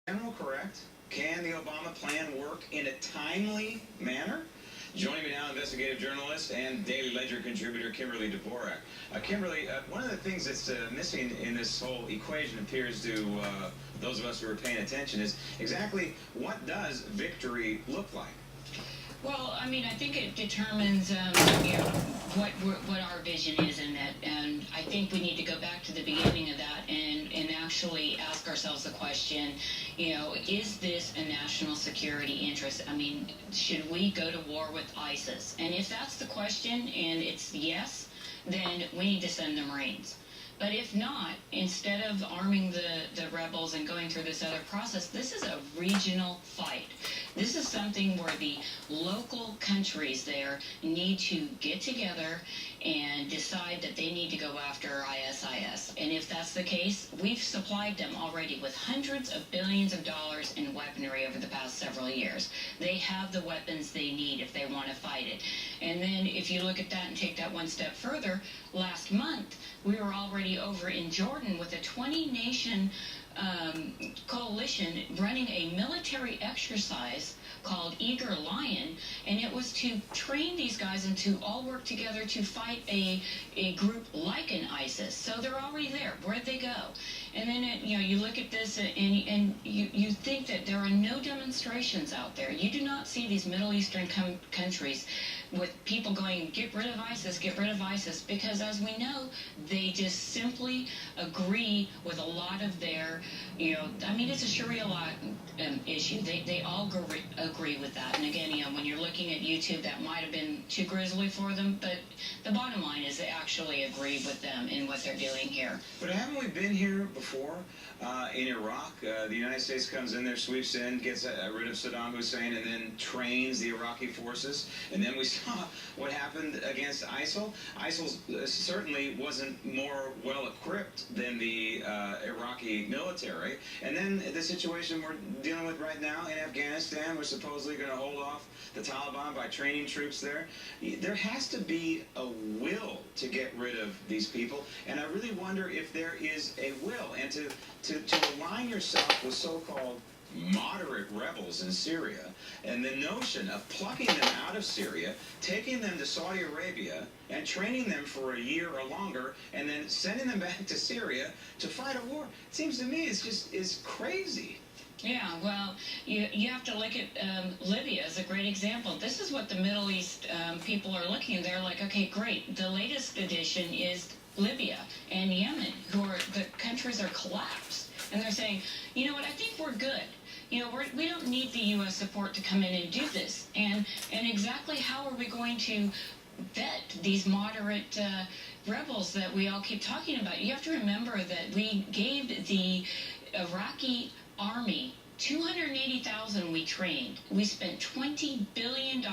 General correct? Can the Obama plan work in a timely manner? Joining me now, investigative journalist and Daily Ledger contributor Kimberly Dvorak. Kimberly, one of the things that's missing in this whole equation appears to those of us who are paying attention is exactly what does victory look like? Well, I mean, I think it determines, what our vision is in that, and I think we need to go back to the beginning of that and actually ask ourselves the question, is this a national security interest? I mean, should we go to war with ISIS? And if that's the question, and it's yes, then we need to send the Marines. But if not, instead of arming the rebels and going through this other process, this is a regional fight. This is something where the local countries there need to get together and decide that they need to go after ISIS. And if that's the case, we've supplied them already with hundreds of billions of dollars in weaponry over the past several years. They have the weapons they need if they want to fight it. And then if you look at that and take that one step further, last month we were already over in Jordan with a 20-nation coalition running a military exercise called Eager Lion, and it was to train these guys and to all work together to fight a group like an ISIS. So they're already there. Where'd they go? And then you look at this and you think that there are no demonstrations out there. You do not see these Middle Eastern countries with people going, get rid of ISIS, because as we know, they just simply agree with a lot of their, I mean, it's a Sharia law issue. They all agree with that. And again, when you're looking at YouTube, that might have been too grisly for them, but the bottom line is they actually agree with them in what they're doing here. But haven't we been here before? In Iraq, the United States comes in there, sweeps in, gets rid of Saddam Hussein, and then trains the Iraqi forces. And then we saw what happened against ISIL. ISIL certainly wasn't more well-equipped than the Iraqi military. And then the situation we're dealing with right now in Afghanistan, we're supposedly going to hold off the Taliban by training troops there. There has to be a will to get rid of these people, and I really wonder if there is a will, and to align yourself with so-called moderate rebels in Syria, and the notion of plucking them out of Syria, taking them to Saudi Arabia, and training them for a year or longer, and then sending them back to Syria to fight a war. It seems to me it's crazy. Yeah, well, you have to look at Libya as a great example. This is what the Middle East people are looking at. They're like, okay, great. The latest addition is Libya and Yemen, the countries are collapsed. And they're saying, you know what, I think we're good. We don't need the U.S. support to come in and do this. And exactly how are we going to vet these moderate rebels that we all keep talking about? You have to remember that we gave the Iraqi army 280,000 we trained. We spent $20 billion.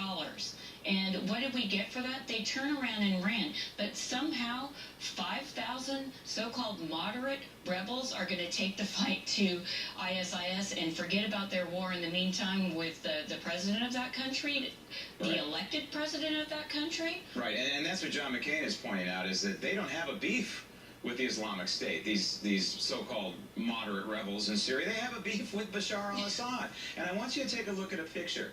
And what did we get for that? They turned around and ran. But somehow, 5,000 so-called moderate rebels are going to take the fight to ISIS and forget about their war in the meantime with the president of that country, the elected president of that country. Right, and that's what John McCain is pointing out, is that they don't have a beef with the Islamic State, these so-called moderate rebels in Syria. They have a beef with Bashar al-Assad. And I want you to take a look at a picture.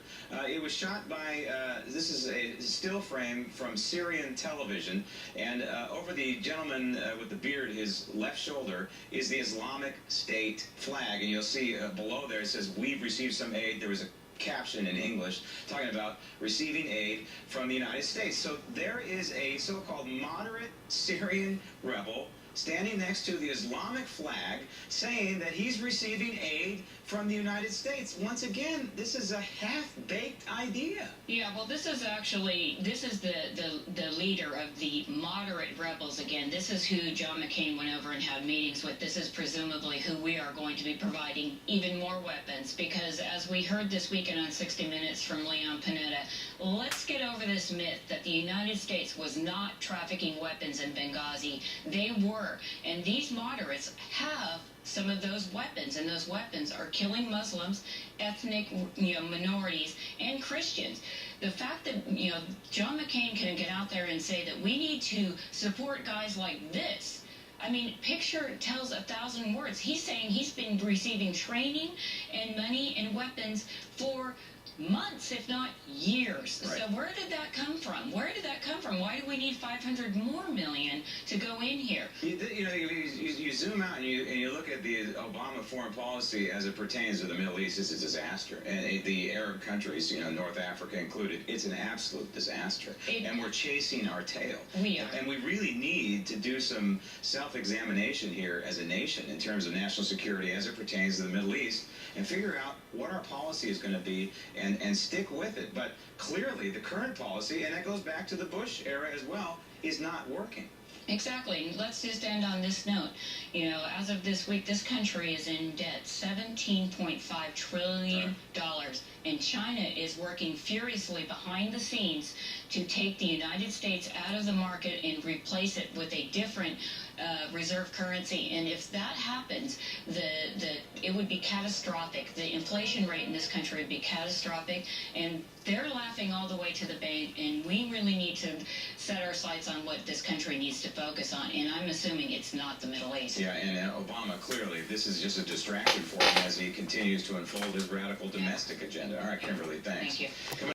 It was shot by, this is a still frame from Syrian television, and over the gentleman with the beard, his left shoulder, is the Islamic State flag. And you'll see below there it says, "We've received some aid." There was a caption in English talking about receiving aid from the United States. So there is a so-called moderate Syrian rebel standing next to the Islamic flag saying that he's receiving aid from the United States. Once again, this is a half-baked idea. Yeah, well, this is the leader of the moderate rebels again. This is who John McCain went over and had meetings with. This is presumably who we are going to be providing even more weapons, because as we heard this weekend on 60 Minutes from Leon Panetta, let's get over this myth that the United States was not trafficking weapons in Benghazi. They were, and these moderates have some of those weapons, and those weapons are killing Muslims, ethnic minorities, and Christians. The fact that John McCain can get out there and say that we need to support guys like this, I mean, picture tells 1,000 words. He's saying he's been receiving training and money and weapons for months, if not years. Right. So where did that come from? Where did that come from? Why do we need 500 more million to go in here? You zoom out and you look at the Obama foreign policy as it pertains to the Middle East. It's a disaster, and the Arab countries, North Africa included, it's an absolute disaster. And we're chasing our tail. We are. And we really need to do some self-examination here as a nation in terms of national security as it pertains to the Middle East, and figure out what our policy is going to be and stick with it. But clearly the current policy, and that goes back to the Bush era as well, is not working. Exactly. And let's just end on this note. As of this week, this country is in debt, $17.5 trillion. And China is working furiously behind the scenes to take the United States out of the market and replace it with a different reserve currency. And if that happens, it would be catastrophic. The inflation rate in this country would be catastrophic. And they're laughing all the way to the bank. And we really need to set our sights on what this country needs to focus on. And I'm assuming it's not the Middle East. Yeah, and Obama, clearly, this is just a distraction for him as he continues to unfold his radical domestic agenda. All right, Kimberly, thanks. Thank you.